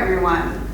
everyone.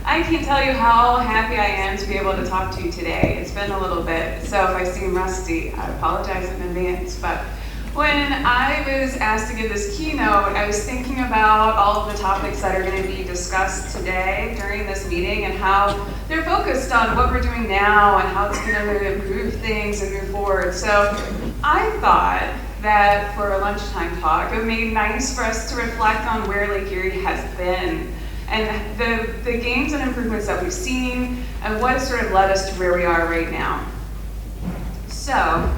I can't tell you how happy I am to be able to talk to you today. It's been a little bit, so if I seem rusty, I apologize in advance. But when I was asked to give this keynote, I was thinking about all of the topics that are going to be discussed today during this meeting and how they're focused on what we're doing now and how it's going to improve things and move forward. So I thought that for a lunchtime talk, it would be nice for us to reflect on where Lake Erie has been and the gains and improvements that we've seen and what has sort of led us to where we are right now. So,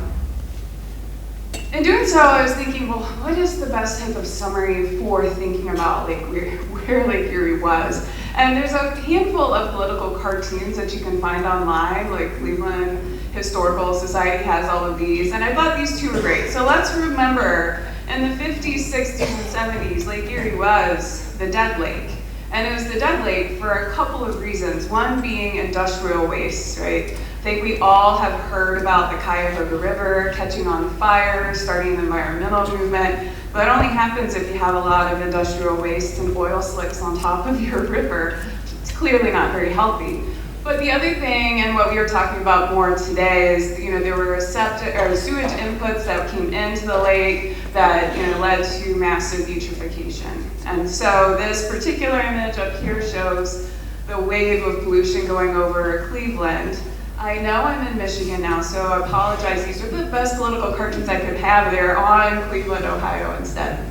in doing so, I was thinking, well, what is the best type of summary for thinking about where Lake Erie was? And there's a handful of political cartoons that you can find online, like Cleveland Historical Society has all of these, and I thought these two were great. So let's remember, in the 50s, 60s, and 70s, Lake Erie was the dead lake. And it was the dead lake for a couple of reasons. One being industrial waste, right? I think we all have heard about the Cuyahoga River catching on fire, starting the environmental movement, but it only happens if you have a lot of industrial waste and oil slicks on top of your river. It's clearly not very healthy. But the other thing, and what we were talking about more today, is there were sewage inputs that came into the lake that led to massive eutrophication. And so this particular image up here shows the wave of pollution going over Cleveland. I know I'm in Michigan now, so I apologize. These are the best political cartoons I could have. They're on Cleveland, Ohio instead.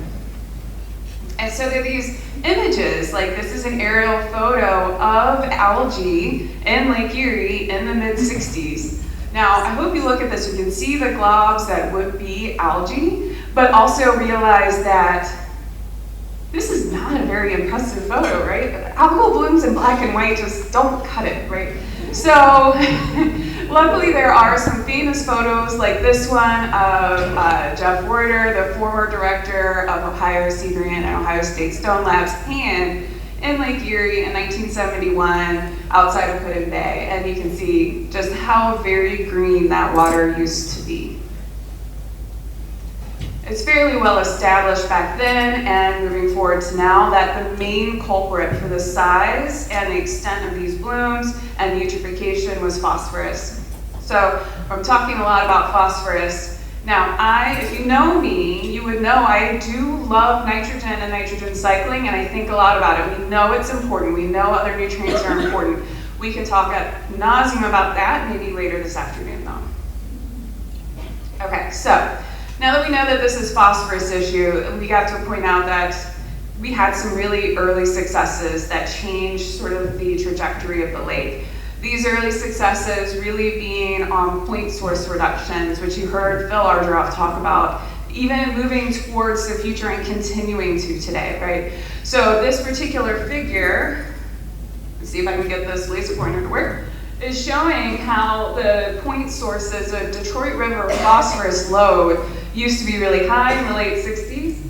And so there are these images, like this is an aerial photo of algae in Lake Erie in the mid-60s. Now, I hope you look at this, you can see the globs that would be algae, but also realize that this is not a very impressive photo, right? Algal blooms in black and white just don't cut it, right? So, luckily there are some famous photos like this one of Jeff Werder, the former director of Ohio Sea Grant and Ohio State Stone Labs, and in Lake Erie in 1971 outside of Hudson Bay. And you can see just how very green that water used to be. It's fairly well established back then and moving forward to now that the main culprit for the size and the extent of these blooms and the eutrophication was phosphorus. So I'm talking a lot about phosphorus. Now, if you know me, you would know I do love nitrogen and nitrogen cycling, and I think a lot about it. We know it's important. We know other nutrients are important. We can talk ad nauseum about that maybe later this afternoon, though. Okay, so now that we know that this is phosphorus issue, we got to point out that we had some really early successes that changed sort of the trajectory of the lake. These early successes really being on point source reductions, which you heard Phil Argeroff talk about, even moving towards the future and continuing to today, right? So this particular figure, let's see if I can get this laser pointer to work, is showing how the point sources of Detroit River phosphorus load used to be really high in the late 60s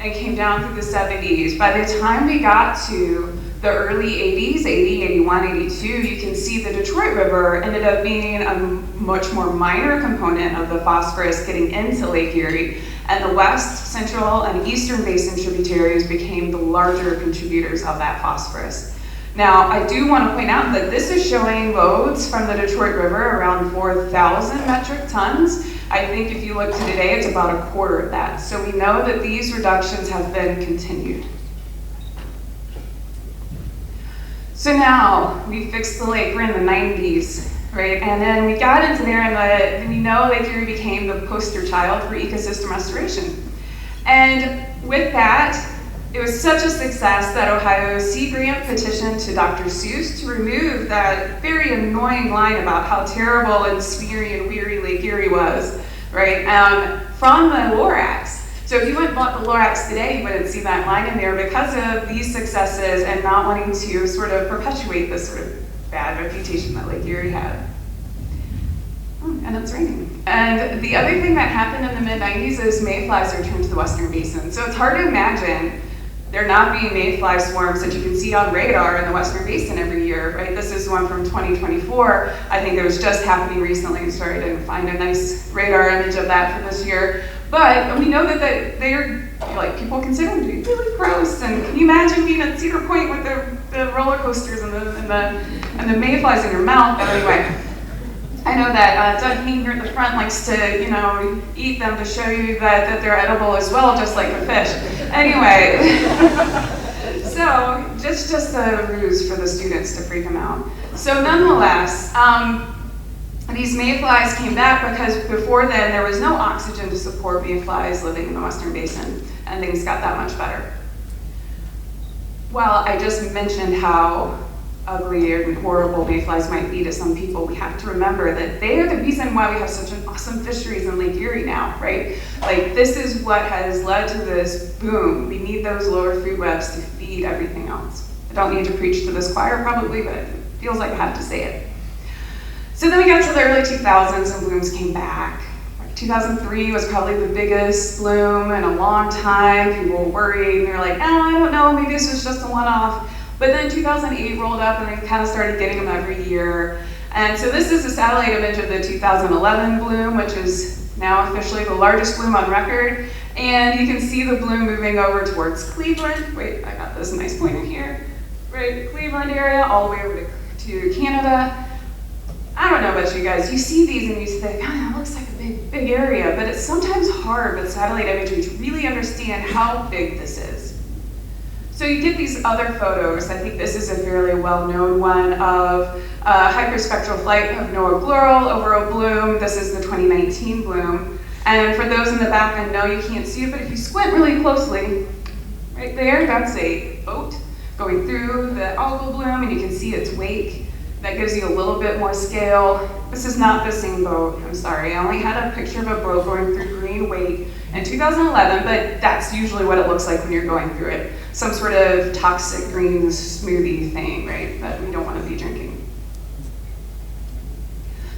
and came down through the 70s. By the time we got to the early 80s, 80, 81, 82, you can see the Detroit River ended up being a much more minor component of the phosphorus getting into Lake Erie, and the west, central, and eastern basin tributaries became the larger contributors of that phosphorus. Now, I do want to point out that this is showing loads from the Detroit River around 4,000 metric tons. I think if you look to today, it's about a quarter of that. So we know that these reductions have been continued. So now, we fixed the lake, we're in the 90s, right? And then we got into there and we know Lake Erie became the poster child for ecosystem restoration. And with that, it was such a success that Ohio Sea Grant petitioned to Dr. Seuss to remove that very annoying line about how terrible and smeary and weary Lake Erie was, right, from the Lorax. So if you went and bought the Lorax today, you wouldn't see that line in there because of these successes and not wanting to sort of perpetuate this sort of bad reputation that Lake Erie had. And it's raining. And the other thing that happened in the mid-90s is mayflies returned to the Western Basin. So it's hard to imagine there not being mayfly swarms that you can see on radar in the Western Basin every year, right? This is one from 2024. I think it was just happening recently. I'm sorry I didn't find a nice radar image of that for this year. But we know that they're, like, people consider them to be really gross. And can you imagine being at Cedar Point with the roller coasters and the mayflies in your mouth? But anyway, I know that Doug Hain here at the front likes to, eat them to show you that they're edible as well, just like a fish. Anyway, so just a ruse for the students to freak them out. So nonetheless, these mayflies came back because before then there was no oxygen to support mayflies living in the Western Basin, and things got that much better. Well, I just mentioned how ugly and horrible mayflies might be to some people. We have to remember that they are the reason why we have such an awesome fisheries in Lake Erie now, right? Like, this is what has led to this boom. We need those lower food webs to feed everything else. I don't need to preach to this choir probably, but it feels like I have to say it. So then we got to the early 2000s and blooms came back. 2003 was probably the biggest bloom in a long time. People were worried. They were like, I don't know, maybe this was just a one-off. But then 2008 rolled up and we kind of started getting them every year. And so this is a satellite image of the 2011 bloom, which is now officially the largest bloom on record. And you can see the bloom moving over towards Cleveland. Wait, I got this nice pointer here. Right, Cleveland area, all the way over to Canada. I don't know about you guys, you see these and you think, oh, that looks like a big area, but it's sometimes hard with satellite imagery to really understand how big this is. So you get these other photos. I think this is a fairly well-known one of hyperspectral flight of Noah Glurl over a bloom. This is the 2019 bloom. And for those in the back, I know you can't see it, but if you squint really closely, right there, that's a boat going through the algal bloom, and you can see its wake. That gives you a little bit more scale. This is not the same boat, I'm sorry. I only had a picture of a boat going through green wake in 2011, but that's usually what it looks like when you're going through it. Some sort of toxic green smoothie thing, right, that we don't want to be drinking.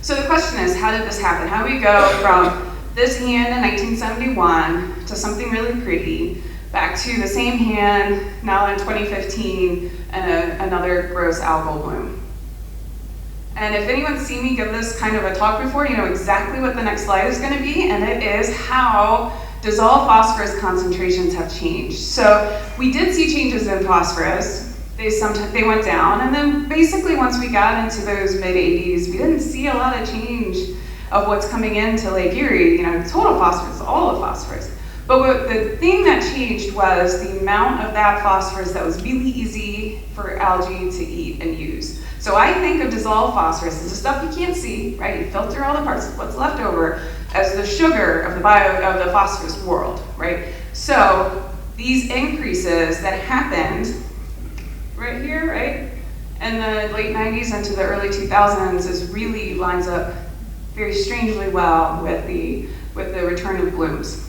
So the question is, how did this happen? How do we go from this hand in 1971 to something really pretty, back to the same hand now in 2015 and another gross algal bloom? And if anyone's seen me give this kind of a talk before, you know exactly what the next slide is going to be, and it is how dissolved phosphorus concentrations have changed. So we did see changes in phosphorus. They went down, and then basically once we got into those mid-80s, we didn't see a lot of change of what's coming into Lake Erie, total phosphorus, all of phosphorus. But the thing that changed was the amount of that phosphorus that was really easy for algae to eat and use. So I think of dissolved phosphorus as the stuff you can't see, right? You filter all the parts of what's left over as the sugar of the phosphorus world, right? So these increases that happened right here, right, in the late 90s into the early 2000s really lines up very strangely well with the return of blooms.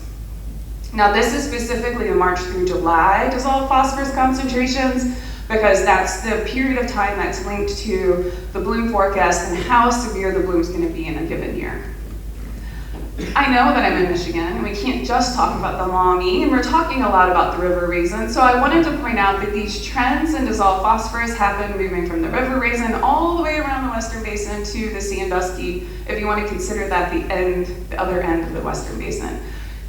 Now this is specifically the March through July dissolved phosphorus concentrations, because that's the period of time that's linked to the bloom forecast and how severe the bloom's going to be in a given year. I know that I'm in Michigan, and we can't just talk about the Maumee, and we're talking a lot about the river raisin, so I wanted to point out that these trends in dissolved phosphorus happen moving from the river raisin all the way around the Western Basin to the Sandusky, if you want to consider that the other end of the Western Basin.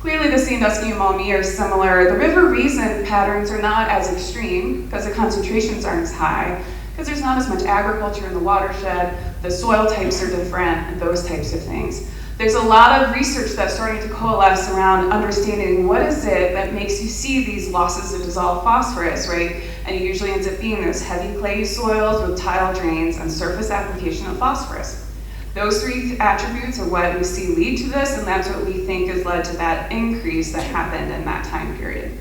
Clearly the Sandusky and Maumee are similar. The river raisin patterns are not as extreme because the concentrations aren't as high, because there's not as much agriculture in the watershed, the soil types are different, and those types of things. There's a lot of research that's starting to coalesce around understanding what is it that makes you see these losses of dissolved phosphorus, right? And it usually ends up being those heavy clay soils with tile drains and surface application of phosphorus. Those three attributes are what we see lead to this, and that's what we think has led to that increase that happened in that time period.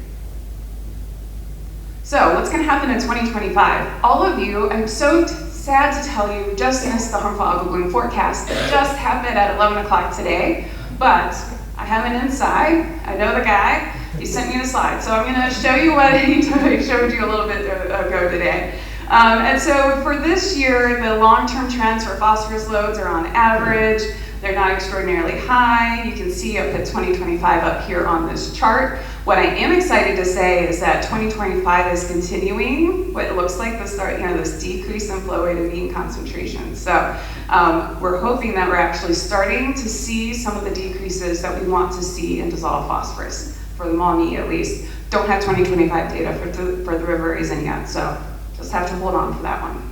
So what's going to happen in 2025? All of you, I'm so sad to tell you, just missed the harmful algal bloom forecast that just happened at 11 o'clock today, but I have an inside. I know the guy. He sent me the slide, so I'm going to show you what he showed you a little bit ago today. And so for this year, the long-term trends for phosphorus loads are on average They're not extraordinarily high. You can see up at 2025 up here on this chart. What I am excited to say is that 2025 is continuing what it looks like this decrease in flow rate and mean concentration. So we're hoping that we're actually starting to see some of the decreases that we want to see in dissolved phosphorus, for the Maumee at least. Don't have 2025 data for the river Raisin yet, so just have to hold on for that one.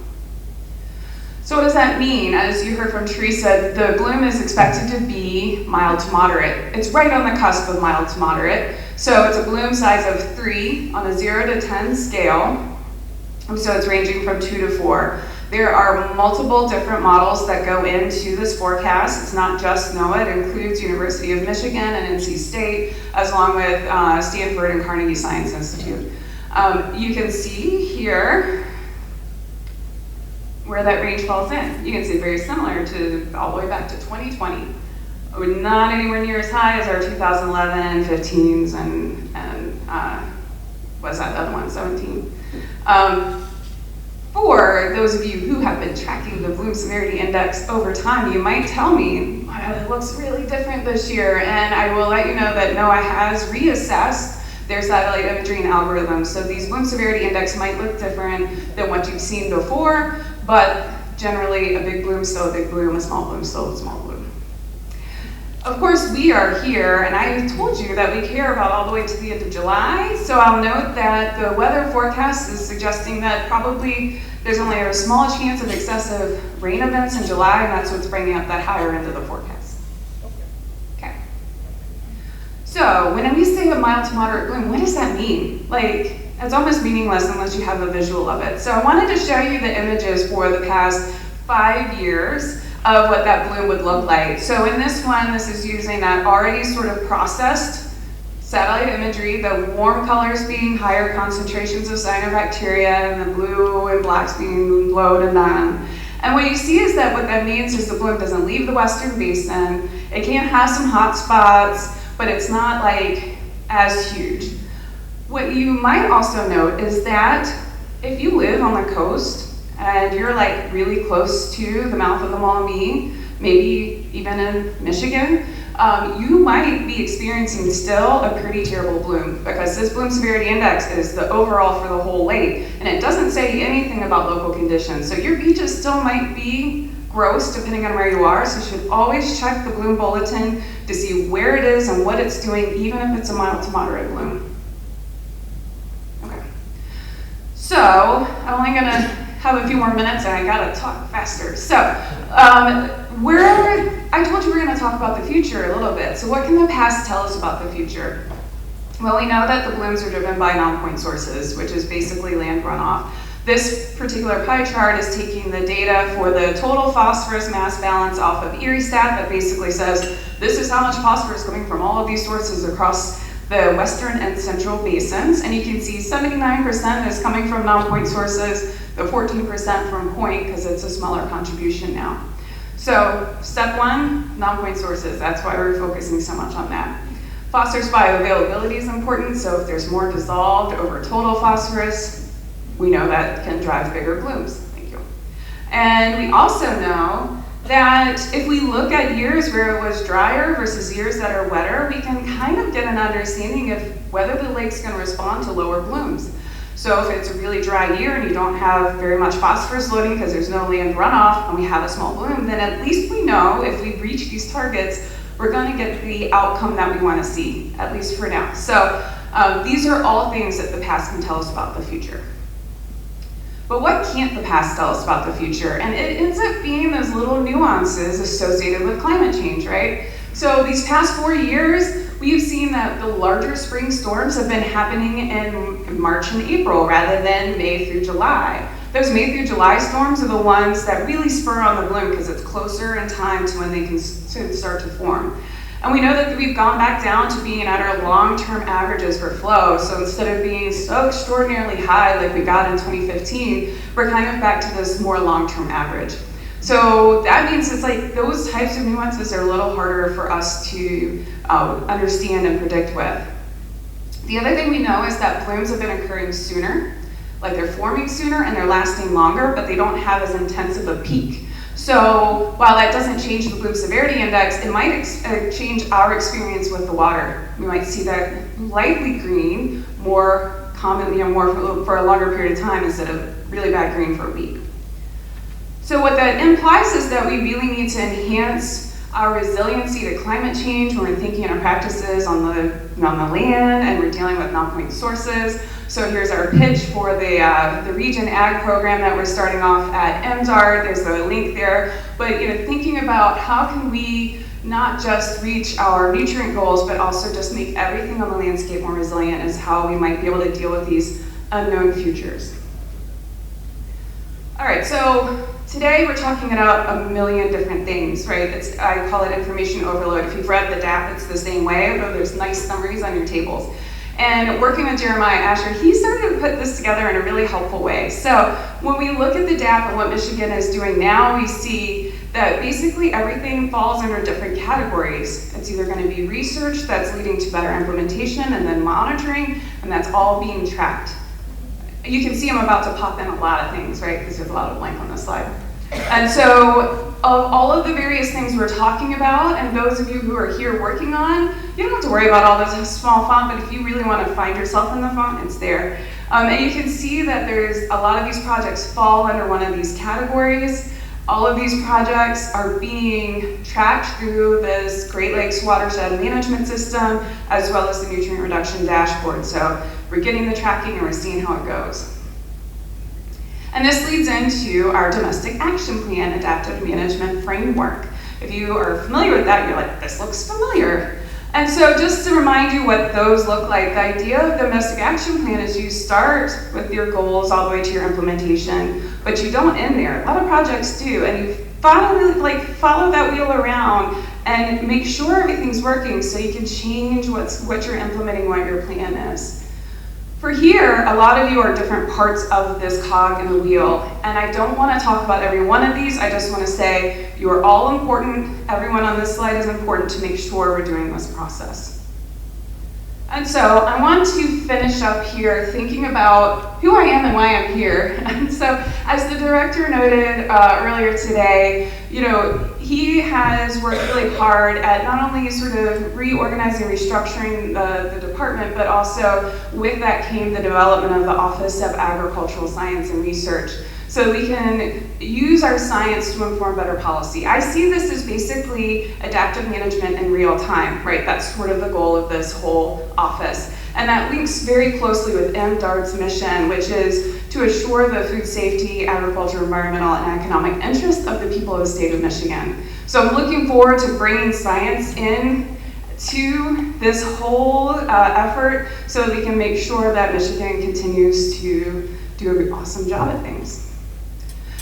So what does that mean? As you heard from Teresa, the bloom is expected to be mild to moderate. It's right on the cusp of mild to moderate. So it's a bloom size of 3 on a 0 to 10 scale. So it's ranging from 2 to 4. There are multiple different models that go into this forecast. It's not just NOAA, it includes University of Michigan and NC State, as along with Stanford and Carnegie Science Institute. You can see here where that range falls in. You can see very similar to all the way back to 2020. Not anywhere near as high as our 2011, 15s, and what's that other one, 17. For those of you who have been tracking the bloom severity index over time, you might tell me, wow, it looks really different this year, and I will let you know that NOAA has reassessed their satellite imagery and algorithms. So these bloom severity index might look different than what you've seen before, but generally a big bloom is still a big bloom, a small bloom is still a small bloom. Of course, we are here, and I told you that we care about all the way to the end of July, so I'll note that the weather forecast is suggesting that probably there's only a small chance of excessive rain events in July, and that's what's bringing up that higher end of the forecast. Okay. So when we say a mild to moderate bloom, what does that mean? Like, it's almost meaningless unless you have a visual of it. So I wanted to show you the images for the past 5 years of what that bloom would look like. So in this one, this is using that already sort of processed satellite imagery, the warm colors being higher concentrations of cyanobacteria, and the blue and blacks being low to none. And what you see is that what that means is the bloom doesn't leave the western basin. It can have some hot spots, but it's not like as huge. What you might also note is that if you live on the coast and you're like really close to the mouth of the Maumee, maybe even in Michigan, you might be experiencing still a pretty terrible bloom, because this bloom severity index is the overall for the whole lake, and it doesn't say anything about local conditions. So your beaches still might be gross depending on where you are, so you should always check the bloom bulletin to see where it is and what it's doing, even if it's a mild to moderate bloom. Okay. So I'm only gonna have a few more minutes and I gotta talk faster. So I told you we're gonna talk about the future a little bit. So what can the past tell us about the future? Well, we know that the blooms are driven by non-point sources, which is basically land runoff. This particular pie chart is taking the data for the total phosphorus mass balance off of Erie stat that basically says this is how much phosphorus coming from all of these sources across the western and central basins. And you can see 79% is coming from non-point sources, the 14% from point, because it's a smaller contribution now. So step one, non-point sources. That's why we're focusing so much on that. Phosphorus bioavailability is important, so if there's more dissolved over total phosphorus, we know that can drive bigger blooms. Thank you. And we also know that if we look at years where it was drier versus years that are wetter, we can kind of get an understanding of whether the lake's going to respond to lower blooms. So if it's a really dry year and you don't have very much phosphorus loading because there's no land runoff and we have a small bloom, then at least we know if we reach these targets, we're going to get the outcome that we want to see, at least for now. So these are all things that the past can tell us about the future. But what can't the past tell us about the future? And it ends up being those little nuances associated with climate change, right? So these past 4 years, we've seen that the larger spring storms have been happening in March and April rather than May through July. Those May through July storms are the ones that really spur on the bloom because it's closer in time to when they can start to form. And we know that we've gone back down to being at our long-term averages for flow. So instead of being so extraordinarily high like we got in 2015, we're kind of back to this more long-term average. So that means it's like those types of nuances are a little harder for us to understand and predict with. The other thing we know is that blooms have been occurring sooner, like they're forming sooner and they're lasting longer, but they don't have as intensive a peak. So while that doesn't change the bloom severity index, it might change our experience with the water. We might see that lightly green more commonly and more for a longer period of time instead of really bad green for a week. So what that implies is that we really need to enhance our resiliency to climate change when we're thinking in our practices on the land and we're dealing with non-point sources. So here's our pitch for the Region Ag program that we're starting off at MDARD. There's a link there. But thinking about how can we not just reach our nutrient goals, but also just make everything on the landscape more resilient is how we might be able to deal with these unknown futures. All right, so today we're talking about a million different things, right? I call it information overload. If you've read the DAP, it's the same way, although there's nice summaries on your tables. And working with Jeremiah Asher, he started to put this together in a really helpful way. So when we look at the DAP and what Michigan is doing now, we see that basically everything falls under different categories. It's either going to be research that's leading to better implementation and then monitoring, and that's all being tracked. You can see I'm about to pop in a lot of things, right? Because there's a lot of blank on this slide. And so of all of the various things we're talking about, and those of you who are here working on, you don't have to worry about all this small font, but if you really want to find yourself in the font, it's there. And you can see that there's a lot of these projects fall under one of these categories. All of these projects are being tracked through this Great Lakes Watershed Management System, as well as the Nutrient Reduction Dashboard. So we're getting the tracking and we're seeing how it goes. And this leads into our Domestic Action Plan Adaptive Management Framework. If you are familiar with that, you're like, this looks familiar. And so just to remind you what those look like, the idea of the Domestic Action Plan is you start with your goals all the way to your implementation, but you don't end there. A lot of projects do, and you follow that wheel around and make sure everything's working so you can change what you're implementing, what your plan is. For here, a lot of you are different parts of this cog in the wheel, and I don't want to talk about every one of these. I just want to say you are all important. Everyone on this slide is important to make sure we're doing this process. And so I want to finish up here thinking about who I am and why I'm here. And so as the director noted earlier today, he has worked really hard at not only sort of reorganizing, restructuring the department, but also with that came the development of the Office of Agricultural Science and Research, so we can use our science to inform better policy. I see this as basically adaptive management in real time, right? That's sort of the goal of this whole office. And that links very closely with MDARD's mission, which is to assure the food safety, agriculture, environmental, and economic interests of the people of the state of Michigan. So I'm looking forward to bringing science in to this whole effort so that we can make sure that Michigan continues to do an awesome job at things.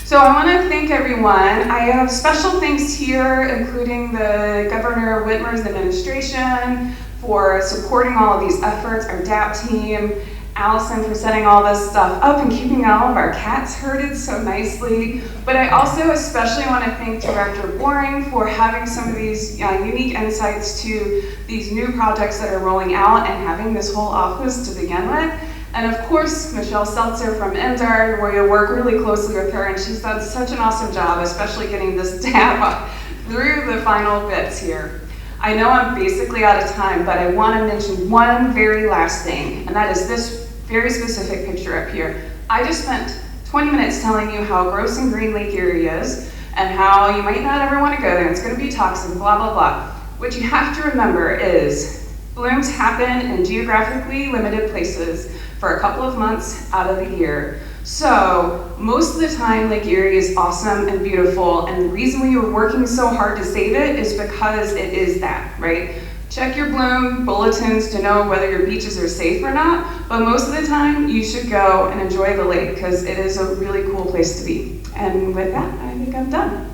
So I want to thank everyone. I have special thanks here, including the Governor Whitmer's administration for supporting all of these efforts, our DAP team, Allison for setting all this stuff up and keeping all of our cats herded so nicely. But I also especially want to thank Director Boring for having some of these unique insights to these new projects that are rolling out and having this whole office to begin with. And of course, Michelle Seltzer from MDARD, where you work really closely with her, and she's done such an awesome job, especially getting this DAP through the final bits here. I know I'm basically out of time, but I want to mention one very last thing, and that is this very specific picture up here. I just spent 20 minutes telling you how gross and green Lake Erie is, and how you might not ever want to go there, it's going to be toxic, blah, blah, blah. What you have to remember is blooms happen in geographically limited places for a couple of months out of the year. So most of the time, Lake Erie is awesome and beautiful, and the reason we are working so hard to save it is because it is that, right? Check your bloom bulletins to know whether your beaches are safe or not, but most of the time, you should go and enjoy the lake because it is a really cool place to be. And with that, I think I'm done.